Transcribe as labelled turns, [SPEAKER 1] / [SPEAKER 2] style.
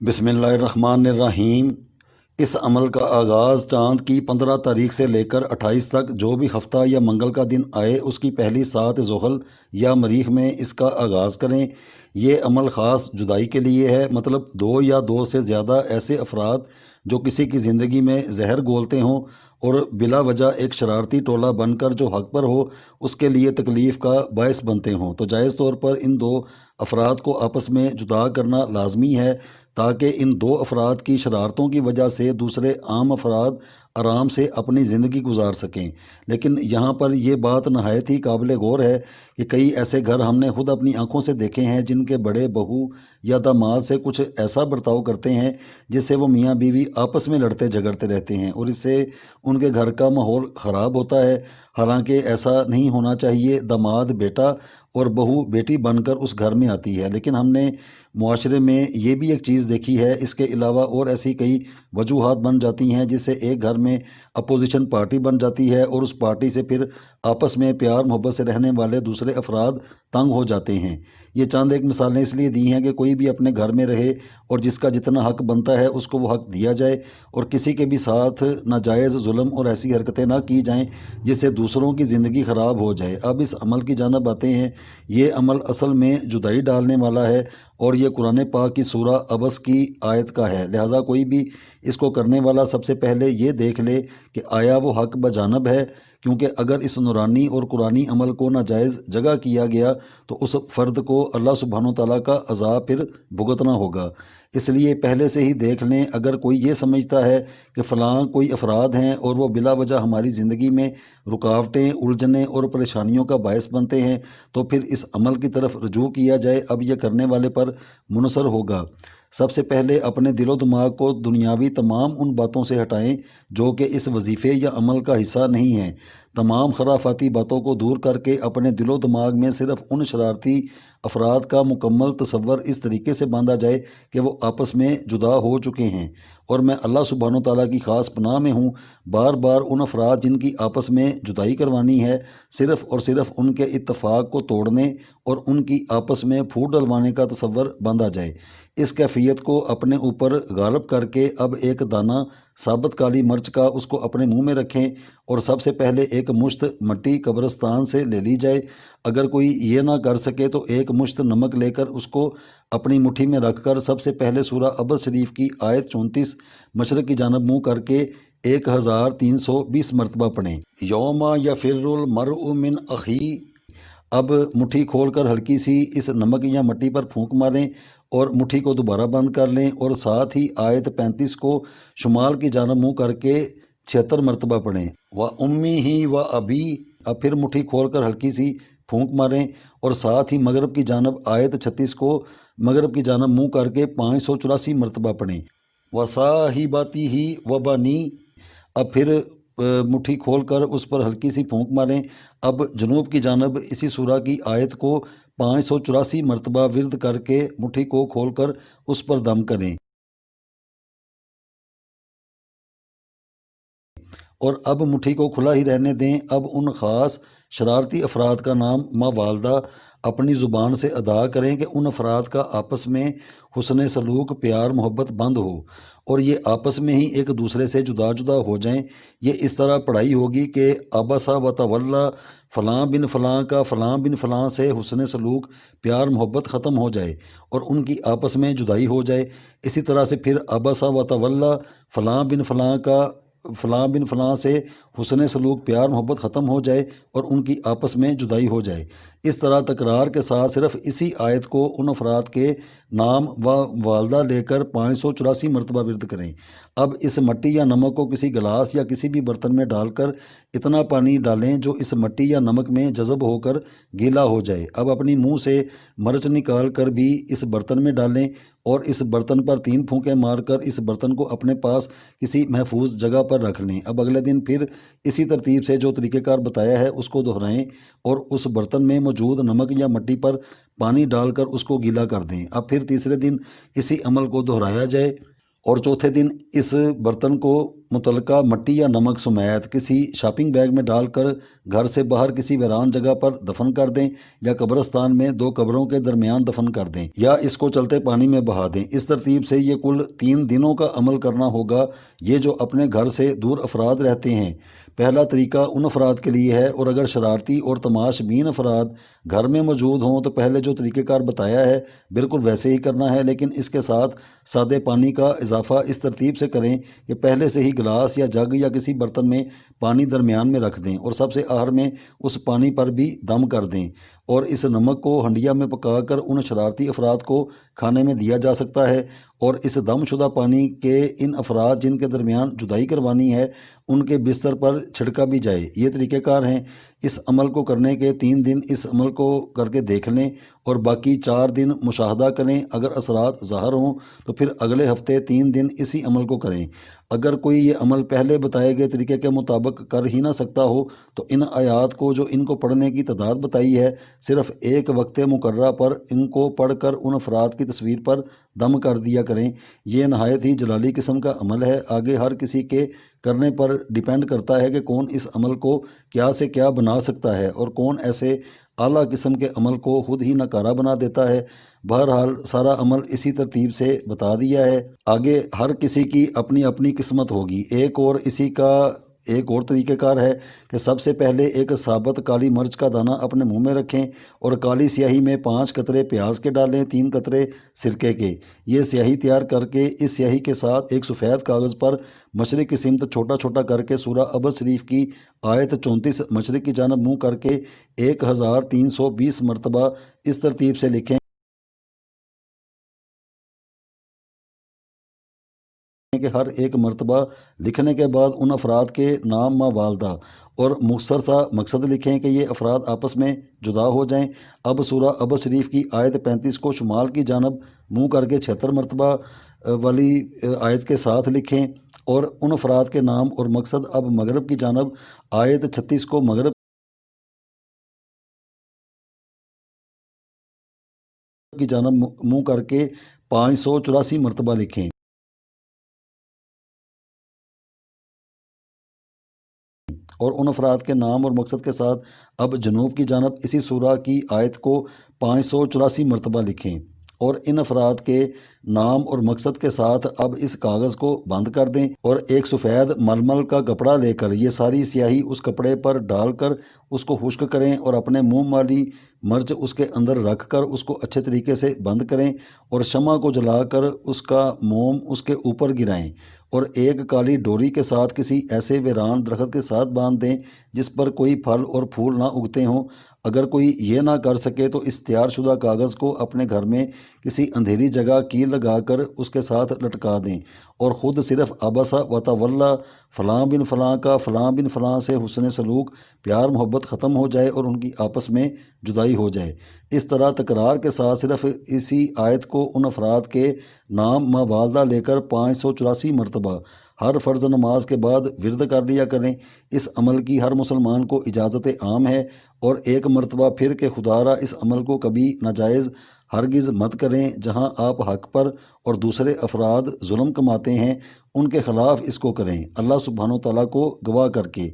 [SPEAKER 1] بسم اللہ الرحمن الرحیم۔ اس عمل کا آغاز چاند کی 15 تاریخ سے لے کر 28 تک جو بھی ہفتہ یا منگل کا دن آئے اس کی پہلی سات ذوالحجہ یا مریخ میں اس کا آغاز کریں۔ یہ عمل خاص جدائی کے لیے ہے، مطلب دو یا دو سے زیادہ ایسے افراد جو کسی کی زندگی میں زہر گھولتے ہوں اور بلا وجہ ایک شرارتی ٹولہ بن کر جو حق پر ہو اس کے لیے تکلیف کا باعث بنتے ہوں، تو جائز طور پر ان دو افراد کو آپس میں جدا کرنا لازمی ہے تاکہ ان دو افراد کی شرارتوں کی وجہ سے دوسرے عام افراد آرام سے اپنی زندگی گزار سکیں۔ لیکن یہاں پر یہ بات نہایت ہی قابل غور ہے کہ کئی ایسے گھر ہم نے خود اپنی آنکھوں سے دیکھے ہیں جن کے بڑے بہو یا داماد سے کچھ ایسا برتاؤ کرتے ہیں جس سے وہ میاں بیوی آپس میں لڑتے جھگڑتے رہتے ہیں اور اس سے ان کے گھر کا ماحول خراب ہوتا ہے۔ حالانکہ ایسا نہیں ہونا چاہیے، داماد بیٹا اور بہو بیٹی بن کر اس گھر میں آتی ہے، لیکن ہم نے معاشرے میں یہ بھی ایک چیز دیکھی ہے، اس کے علاوہ اور ایسی کئی وجوہات بن جاتی ہیں جس سے ایک گھر میں اپوزیشن پارٹی بن جاتی ہے اور اس پارٹی سے پھر آپس میں پیار محبت سے رہنے والے دوسرے افراد تنگ ہو جاتے ہیں۔ یہ چند ایک مثالیں اس لیے دی ہیں کہ کوئی بھی اپنے گھر میں رہے اور جس کا جتنا حق بنتا ہے اس کو وہ حق دیا جائے اور کسی کے بھی ساتھ ناجائز ظلم اور ایسی حرکتیں نہ کی جائیں جس سے دوسروں کی زندگی خراب ہو جائے۔ اب اس عمل کی جانب آتے ہیں۔ یہ عمل اصل میں جدائی ڈالنے والا ہے اور یہ قرآن پاک کی سورہ عبس کی آیت کا ہے، لہٰذا کوئی بھی اس کو کرنے والا سب سے پہلے یہ دیکھ لے کہ آیا وہ حق بجانب ہے، کیونکہ اگر اس نورانی اور قرآنی عمل کو ناجائز جگہ کیا گیا تو اس فرد کو اللہ سبحانہ وتعالیٰ کا عذاب پھر بھگتنا ہوگا۔ اس لیے پہلے سے ہی دیکھ لیں، اگر کوئی یہ سمجھتا ہے کہ فلاں کوئی افراد ہیں اور وہ بلا وجہ ہماری زندگی میں رکاوٹیں، الجھنیں اور پریشانیوں کا باعث بنتے ہیں تو پھر اس عمل کی طرف رجوع کیا جائے۔ اب یہ کرنے والے پر منحصر ہوگا۔ سب سے پہلے اپنے دل و دماغ کو دنیاوی تمام ان باتوں سے ہٹائیں جو کہ اس وظیفے یا عمل کا حصہ نہیں ہیں۔ تمام خرافاتی باتوں کو دور کر کے اپنے دل و دماغ میں صرف ان شرارتی افراد کا مکمل تصور اس طریقے سے باندھا جائے کہ وہ آپس میں جدا ہو چکے ہیں، اور میں اللہ سبحانہ وتعالیٰ کی خاص پناہ میں ہوں۔ بار بار ان افراد جن کی آپس میں جدائی کروانی ہے صرف اور صرف ان کے اتفاق کو توڑنے اور ان کی آپس میں پھوٹ ڈلوانے کا تصور باندھا جائے۔ اس کیفیت کو اپنے اوپر غالب کر کے اب ایک دانہ ثابت کالی مرچ کا اس کو اپنے منہ میں رکھیں اور سب سے پہلے ایک مشت مٹی قبرستان سے لے لی جائے۔ اگر کوئی یہ نہ کر سکے تو ایک مشت نمک لے کر اس کو اپنی مٹھی میں رکھ کر سب سے پہلے سورہ عبس شریف کی آیت 34 مشرق کی جانب منہ کر کے 1320 مرتبہ پڑھیں۔ یوم یفر المرء من اخیہ۔ اب مٹھی کھول کر ہلکی سی اس نمک یا مٹی پر پھونک ماریں اور مٹھی کو دوبارہ بند کر لیں اور ساتھ ہی آیت 35 کو شمال کی جانب منہ کر کے 76 مرتبہ پڑھیں۔ وَأُمِّهِ وَأَبِيهِ۔ اب پھر مٹھی کھول کر ہلکی سی پھونک ماریں اور ساتھ ہی مغرب کی جانب آیت 36 کو مغرب کی جانب منہ کر کے 584 مرتبہ پڑھیں۔ وَصَاحِبَتِهِ وَبَنِيهِ۔ اب پھر مٹھی کھول کر اس پر ہلکی سی پھونک ماریں۔ اب جنوب کی جانب اسی سورہ کی آیت کو 584 مرتبہ ورد کر کے مٹھی کو کھول کر اس پر دم کریں اور اب مٹھی کو کھلا ہی رہنے دیں۔ اب ان خاص شرارتی افراد کا نام ما والدہ اپنی زبان سے ادا کریں کہ ان افراد کا آپس میں حسن سلوک، پیار محبت بند ہو اور یہ آپس میں ہی ایک دوسرے سے جدا جدا ہو جائیں۔ یہ اس طرح پڑھائی ہوگی کہ عبس و تولی، فلاں بن فلاں کا فلاں بن فلاں سے حسن سلوک، پیار محبت ختم ہو جائے اور ان کی آپس میں جدائی ہو جائے۔ اسی طرح سے پھر عبس و تولی، فلاں بن فلاں کا فلاں بن فلاں سے حسن سلوک، پیار محبت ختم ہو جائے اور ان کی آپس میں جدائی ہو جائے۔ اس طرح تکرار کے ساتھ صرف اسی آیت کو ان افراد کے نام و والدہ لے کر 584 مرتبہ ورد کریں۔ اب اس مٹی یا نمک کو کسی گلاس یا کسی بھی برتن میں ڈال کر اتنا پانی ڈالیں جو اس مٹی یا نمک میں جذب ہو کر گیلا ہو جائے۔ اب اپنی منہ سے مرچ نکال کر بھی اس برتن میں ڈالیں اور اس برتن پر 3 پھونکے مار کر اس برتن کو اپنے پاس کسی محفوظ جگہ پر رکھ لیں۔ اب اگلے دن پھر اسی ترتیب سے جو طریقہ کار بتایا ہے اس کو دہرائیں اور اس برتن میں موجود نمک یا مٹی پر پانی ڈال کر اس کو گیلا کر دیں۔ اب پھر تیسرے دن اسی عمل کو دہرایا جائے اور چوتھے دن اس برتن کو متعلقہ مٹی یا نمک سمیت کسی شاپنگ بیگ میں ڈال کر گھر سے باہر کسی ویران جگہ پر دفن کر دیں، یا قبرستان میں 2 قبروں کے درمیان دفن کر دیں، یا اس کو چلتے پانی میں بہا دیں۔ اس ترتیب سے یہ کل 3 دنوں کا عمل کرنا ہوگا، یہ جو اپنے گھر سے دور افراد رہتے ہیں۔ پہلا طریقہ ان افراد کے لیے ہے، اور اگر شرارتی اور تماش بین افراد گھر میں موجود ہوں تو پہلے جو طریقہ کار بتایا ہے بالکل ویسے ہی کرنا ہے، لیکن اس کے ساتھ سادے پانی کا اضافہ اس ترتیب سے کریں کہ پہلے سے ہی گلاس یا جگ یا کسی برتن میں پانی درمیان میں رکھ دیں، اور سب سے آخر میں اس پانی پر بھی دم کر دیں، اور اس نمک کو ہنڈیا میں پکا کر ان شرارتی افراد کو کھانے میں دیا جا سکتا ہے، اور اس دم شدہ پانی کے ان افراد جن کے درمیان جدائی کروانی ہے ان کے بستر پر چھڑکا بھی جائے۔ یہ طریقہ کار ہیں۔ اس عمل کو کرنے کے 3 دن اس عمل کو کر کے دیکھ لیں، اور باقی 4 دن مشاہدہ کریں۔ اگر اثرات ظاہر ہوں تو پھر اگلے ہفتے 3 دن اسی عمل کو کریں۔ اگر کوئی یہ عمل پہلے بتائے گئے طریقے کے مطابق کر ہی نہ سکتا ہو تو ان آیات کو جو ان کو پڑھنے کی تعداد بتائی ہے، صرف ایک وقت مقررہ پر ان کو پڑھ کر ان افراد کی تصویر پر دم کر دیا کریں۔ یہ نہایت ہی جلالی قسم کا عمل ہے۔ آگے ہر کسی کے کرنے پر ڈیپینڈ کرتا ہے کہ کون اس عمل کو کیا سے کیا بنا سکتا ہے، اور کون ایسے اعلیٰ قسم کے عمل کو خود ہی ناکارہ بنا دیتا ہے۔ بہرحال سارا عمل اسی ترتیب سے بتا دیا ہے۔ آگے ہر کسی کی اپنی اپنی قسمت ہوگی۔ ایک اور طریقہ کار ہے کہ سب سے پہلے ایک ثابت کالی مرچ کا دانہ اپنے منہ میں رکھیں، اور کالی سیاہی میں 5 قطرے پیاز کے ڈالیں، 3 قطرے سرکے کے۔ یہ سیاہی تیار کر کے اس سیاہی کے ساتھ ایک سفید کاغذ پر مشرق کی سمت چھوٹا چھوٹا کر کے سورہ عبس شریف کی آیت 34 مشرق کی جانب منہ کر کے 1320 مرتبہ اس ترتیب سے لکھیں کہ ہر ایک مرتبہ لکھنے کے بعد ان افراد کے نام ما والدہ اور مختصر سا مقصد لکھیں کہ یہ افراد آپس میں جدا ہو جائیں۔ اب سورہ عبس شریف کی آیت 35 کو شمال کی جانب منہ کر کے 76 مرتبہ والی آیت کے ساتھ لکھیں، اور ان افراد کے نام اور مقصد اب مغرب کی جانب آیت 36 کو مغرب کی جانب منہ کر کے 584 مرتبہ لکھیں، اور ان افراد کے نام اور مقصد کے ساتھ اب جنوب کی جانب اسی سورہ کی آیت کو 584 مرتبہ لکھیں، اور ان افراد کے نام اور مقصد کے ساتھ اب اس کاغذ کو بند کر دیں، اور ایک سفید ململ کا کپڑا لے کر یہ ساری سیاہی اس کپڑے پر ڈال کر اس کو خشک کریں، اور اپنے منہ والی مرچ اس کے اندر رکھ کر اس کو اچھے طریقے سے بند کریں، اور شمع کو جلا کر اس کا موم اس کے اوپر گرائیں، اور ایک کالی ڈوری کے ساتھ کسی ایسے ویران درخت کے ساتھ باندھ دیں جس پر کوئی پھل اور پھول نہ اگتے ہوں۔ اگر کوئی یہ نہ کر سکے تو اس تیار شدہ کاغذ کو اپنے گھر میں کسی اندھیری جگہ کیل لگا کر اس کے ساتھ لٹکا دیں، اور خود صرف عبسہ و تولی فلاں بن فلاں کا فلاں بن فلاں سے حسن سلوک پیار محبت ختم ہو جائے اور ان کی آپس میں جدائی ہو جائے۔ اس طرح تکرار کے ساتھ صرف اسی آیت کو ان افراد کے نام ما والدہ لے کر 584 مرتبہ ہر فرض نماز کے بعد ورد کر لیا کریں۔ اس عمل کی ہر مسلمان کو اجازت عام ہے، اور ایک مرتبہ پھر کہ خدا را اس عمل کو کبھی ناجائز ہرگز مت کریں۔ جہاں آپ حق پر اور دوسرے افراد ظلم کماتے ہیں ان کے خلاف اس کو کریں، اللہ سبحانہ و تعالیٰ کو گواہ کر کے۔